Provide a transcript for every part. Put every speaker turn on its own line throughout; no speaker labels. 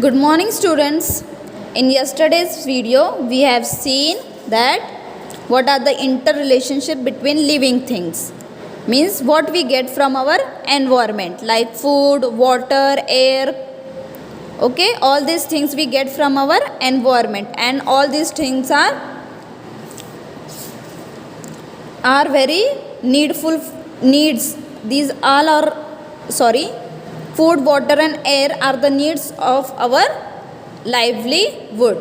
Good morning, students. In yesterday's video we have seen that what are the interrelationship between living things, means what we get from our environment like food, water, air. Okay, all these things we get from our environment, and all these things are very needful needs. These all are food, water and air are the needs of our livelihood.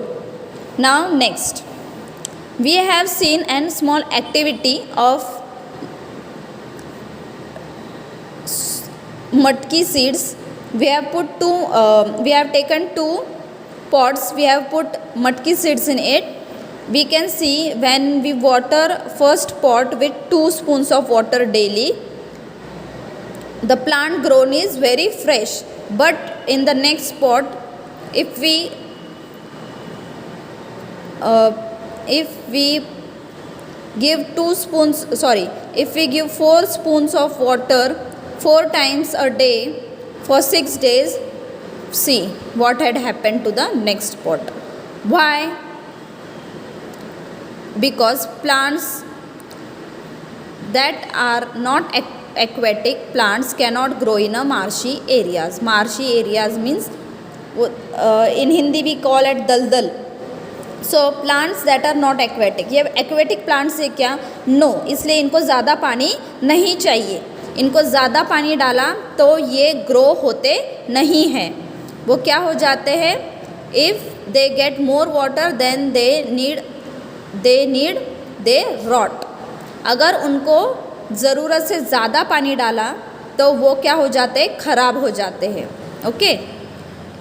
Now next, we have seen a small activity of matki seeds. We have taken two pots, we have put matki seeds in it. We can see when we water first pot with 2 spoons of water daily, the plant grown is very fresh. But in the next pot, if we give 4 spoons of water 4 times a day for 6 days, see what had happened to the next pot. Why? Because plants that are not aquatic plants cannot grow in a marshy areas. Marshy areas means in Hindi we call it daldal. So plants that are not aquatic, ये aquatic plants से क्या no, इसलिए इनको ज़्यादा पानी नहीं चाहिए. इनको ज़्यादा पानी डाला तो ये ग्रो होते नहीं हैं. वो क्या हो जाते हैं? If they get more water then they rot. अगर उनको ज़रूरत से ज़्यादा पानी डाला तो वो क्या हो जाते हैं? ख़राब हो जाते हैं. Okay.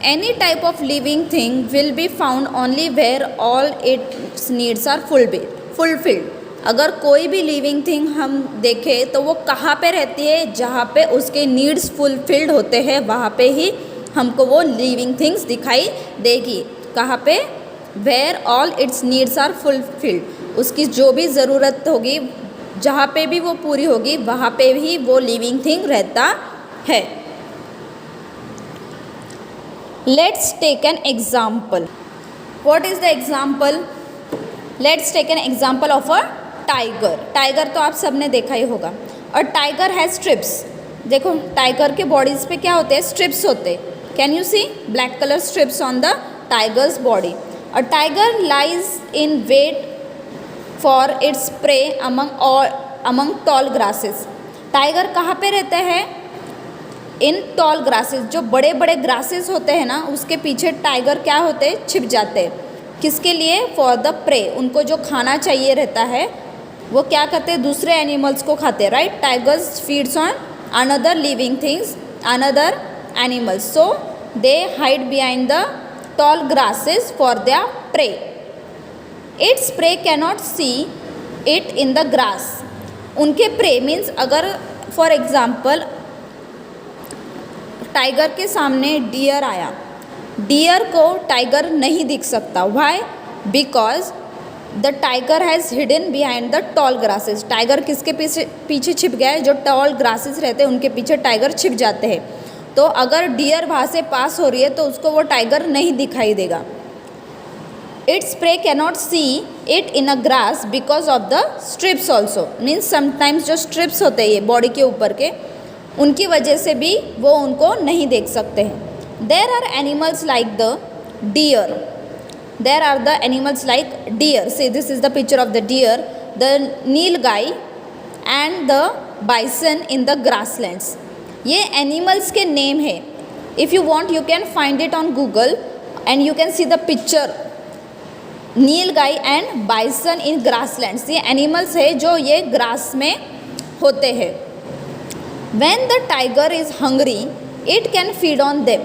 Any type of living thing will be found only where all its needs are fulfilled. अगर कोई भी लिविंग थिंग हम देखें तो वो कहाँ पे रहती है? जहाँ पे उसके नीड्स फुलफिल्ड होते हैं वहाँ पे ही हमको वो लिविंग थिंग्स दिखाई देगी. कहाँ पे? Where all its needs are fulfilled. उसकी जो भी ज़रूरत होगी, जहाँ पे भी वो पूरी होगी, वहाँ पे ही वो लिविंग थिंग रहता है. Let's take an example. What is the example? Let's take an example of a tiger. Tiger तो आप सबने देखा ही होगा. और टाइगर हैज़ स्ट्रिप्स. देखो टाइगर के बॉडीज़ पे क्या होते हैं? स्ट्रिप्स होते हैं. Can you see black colour stripes on the tiger's body. A tiger lies in wait for its prey among tall grasses. Tiger कहाँ पे रहते हैं? In tall grasses. जो बड़े बड़े ग्रासेस होते हैं ना, उसके पीछे टाइगर क्या होते हैं? छिप जाते हैं. किसके लिए? For the prey. उनको जो खाना चाहिए रहता है वो क्या करते हैं? दूसरे एनिमल्स को खाते हैं. Right. Tigers feeds on another living things, another animals. So they hide behind the tall grasses for their pray. Its prey cannot see it in the grass. उनके प्रे मीन्स अगर फॉर एग्जाम्पल टाइगर के सामने dear आया, dear को tiger नहीं दिख सकता. Why? Because the tiger has hidden behind the tall grasses. Tiger किसके पीछे छिप गया है? जो टॉल ग्रासेस रहते हैं उनके पीछे टाइगर छिप जाते हैं. तो अगर डियर वहाँ से पास हो रही है तो उसको वो टाइगर नहीं दिखाई देगा. Its prey cannot see it in a grass because of the strips also. Means sometimes जो स्ट्रिप्स होते हैं ये बॉडी के ऊपर के, उनकी वजह से भी वो उनको नहीं देख सकते हैं. There are animals like the deer. There are the animals like deer. See this is the picture of the deer, the nilgai and the bison in the grasslands. ये एनिमल्स के नेम है. If you want you can find it on Google and you can see the picture. Nilgai and bison in grasslands. ये animals है जो ये grass में होते हैं. When the tiger is hungry, it can feed on them.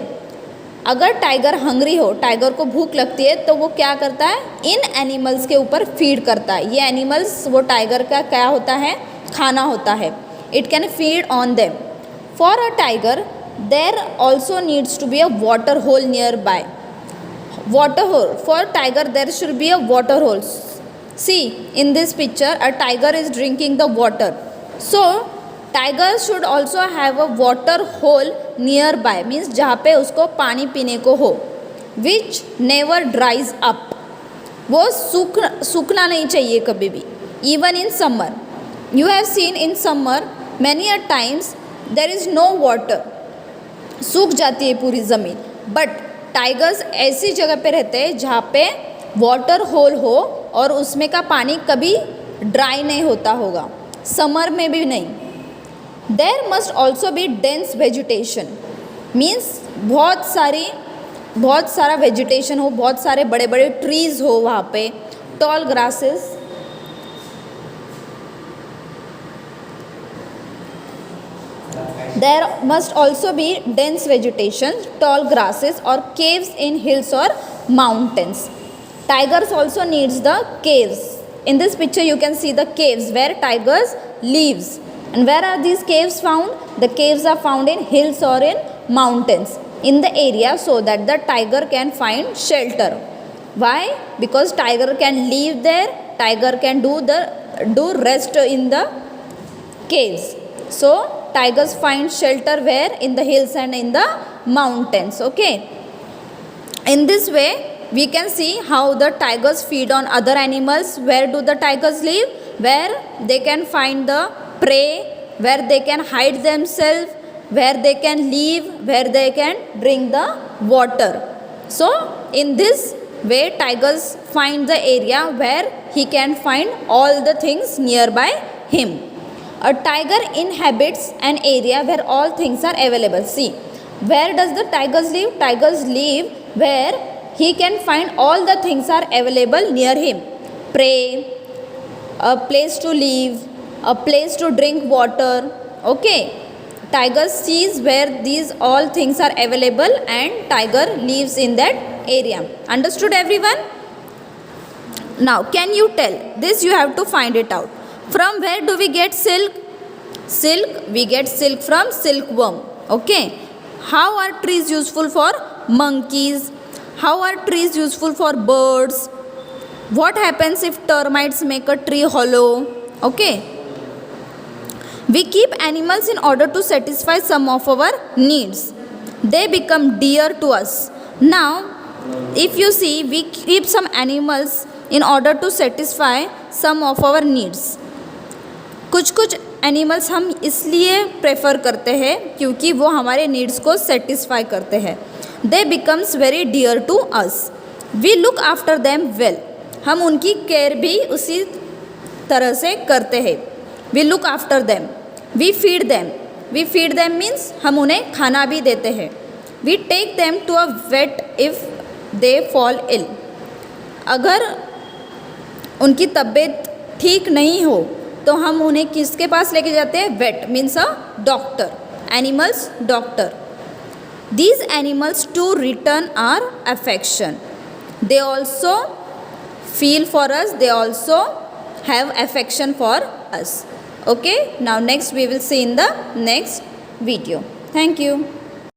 अगर tiger hungry हो, tiger को भूख लगती है तो वो क्या करता है? इन एनिमल्स के ऊपर फीड करता है. ये एनिमल्स वो टाइगर का क्या होता है? खाना होता है. It can feed on them. For a tiger there also needs to be a water hole nearby. Water hole. For tiger there should be a water hole. See in this picture a tiger is drinking the water. So tiger should also have a water hole nearby. Means जहाँ पे उसको पानी पीने को हो. Which never ड्राइज up, वो सूखना नहीं चाहिए कभी भी. Even in summer, you have seen in summer many a times there is no water, सूख जाती है पूरी ज़मीन. बट टाइगर्स ऐसी जगह पे रहते हैं जहाँ पे वाटर होल हो और उसमें का पानी कभी ड्राई नहीं होता होगा, समर में भी नहीं. There must also be dense vegetation, means बहुत सारा वेजिटेशन हो, बहुत सारे बड़े बड़े ट्रीज हो वहाँ पे, toll grasses. There must also be dense vegetation, tall grasses or caves in hills or mountains. Tigers also needs the caves. In this picture you can see the caves where tigers lives. And where are these caves found? The caves are found in hills or in mountains in the area, so that the tiger can find shelter. Why? Because tiger can live there, tiger can do rest in the caves. So tigers find shelter where? In the hills and in the mountains. Okay. In this way we can see how the tigers feed on other animals. Where do the tigers live? Where they can find the prey, where they can hide themselves, where they can live, where they can drink the water. So in this way tigers find the area where he can find all the things nearby him. A tiger inhabits an area where all things are available. See, where does the tigers live? Tigers live where he can find all the things are available near him. Prey, a place to live, a place to drink water. Okay. Tiger sees where these all things are available and tiger lives in that area. Understood everyone? Now can you tell? This you have to find it out. From where do we get silk? Silk, we get silk from silkworm. Okay. How are trees useful for monkeys? How are trees useful for birds? What happens if termites make a tree hollow? Okay. We keep animals in order to satisfy some of our needs. They become dear to us. Now, if you see, we keep some animals in order to satisfy some of our needs. कुछ animals हम इसलिए prefer करते हैं क्योंकि वो हमारे needs को satisfy करते हैं. They becomes very dear to us. We look after them well. हम उनकी केयर भी उसी तरह से करते हैं. We look after them. We feed them. We feed them means हम उन्हें खाना भी देते हैं. We take them to a vet if they fall ill. अगर उनकी तबीयत ठीक नहीं हो तो हम उन्हें किसके पास लेके जाते हैं? Vet means a doctor. Animals doctor. These animals too return our affection. They also feel for us. They also have affection for us. Okay. Now next we will see in the next video. Thank you.